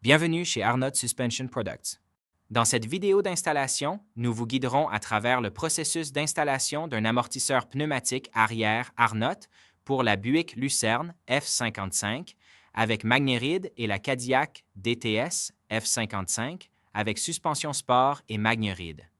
Bienvenue chez Arnott Suspension Products. Dans cette vidéo d'installation, nous vous guiderons à travers le processus d'installation d'un amortisseur pneumatique arrière Arnott pour la Buick Lucerne F55 avec Magnéride et la Cadillac DTS F55 avec suspension sport et Magnéride.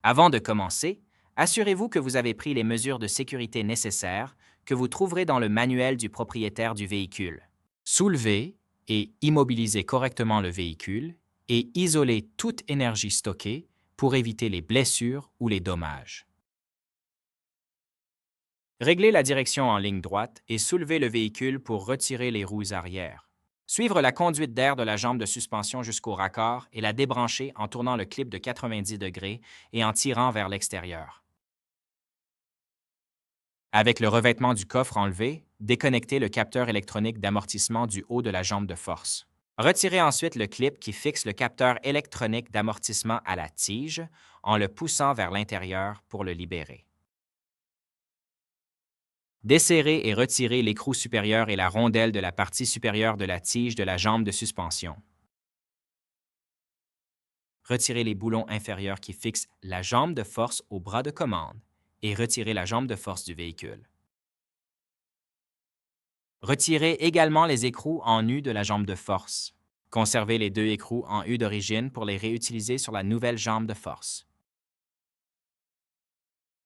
Avant de commencer, assurez-vous que vous avez pris les mesures de sécurité nécessaires que vous trouverez dans le manuel du propriétaire du véhicule. Soulevez et immobilisez correctement le véhicule et isolez toute énergie stockée pour éviter les blessures ou les dommages. Réglez la direction en ligne droite et soulevez le véhicule pour retirer les roues arrière. Suivre la conduite d'air de la jambe de suspension jusqu'au raccord et la débrancher en tournant le clip de 90 degrés et en tirant vers l'extérieur. Avec le revêtement du coffre enlevé, déconnectez le capteur électronique d'amortissement du haut de la jambe de force. Retirez ensuite le clip qui fixe le capteur électronique d'amortissement à la tige en le poussant vers l'intérieur pour le libérer. Desserrez et retirez l'écrou supérieur et la rondelle de la partie supérieure de la tige de la jambe de suspension. Retirez les boulons inférieurs qui fixent la jambe de force au bras de commande et retirez la jambe de force du véhicule. Retirez également les écrous en U de la jambe de force. Conservez les deux écrous en U d'origine pour les réutiliser sur la nouvelle jambe de force.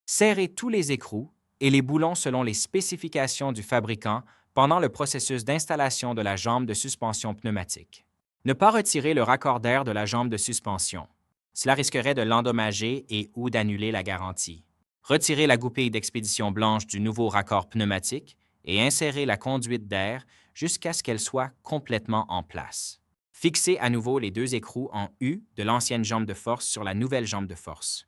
Serrez tous les écrous et les boulons selon les spécifications du fabricant pendant le processus d'installation de la jambe de suspension pneumatique. Ne pas retirer le raccord d'air de la jambe de suspension. Cela risquerait de l'endommager et ou d'annuler la garantie. Retirez la goupille d'expédition blanche du nouveau raccord pneumatique et insérez la conduite d'air jusqu'à ce qu'elle soit complètement en place. Fixez à nouveau les deux écrous en U de l'ancienne jambe de force sur la nouvelle jambe de force.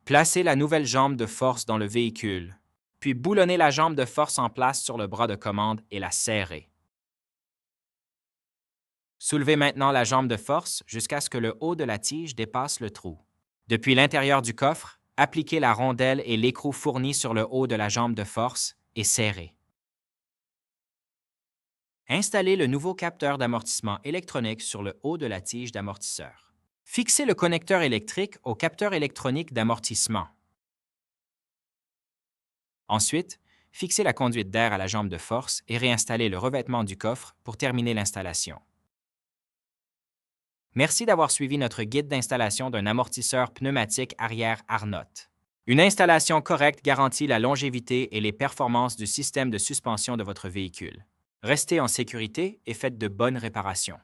Placez la nouvelle jambe de force dans le véhicule, puis boulonnez la jambe de force en place sur le bras de commande et la serrez. Soulevez maintenant la jambe de force jusqu'à ce que le haut de la tige dépasse le trou. Depuis l'intérieur du coffre, appliquez la rondelle et l'écrou fourni sur le haut de la jambe de force et serrez. Installez le nouveau capteur d'amortissement électronique sur le haut de la tige d'amortisseur. Fixez le connecteur électrique au capteur électronique d'amortissement. Ensuite, fixez la conduite d'air à la jambe de force et réinstallez le revêtement du coffre pour terminer l'installation. Merci d'avoir suivi notre guide d'installation d'un amortisseur pneumatique arrière Arnott. Une installation correcte garantit la longévité et les performances du système de suspension de votre véhicule. Restez en sécurité et faites de bonnes réparations.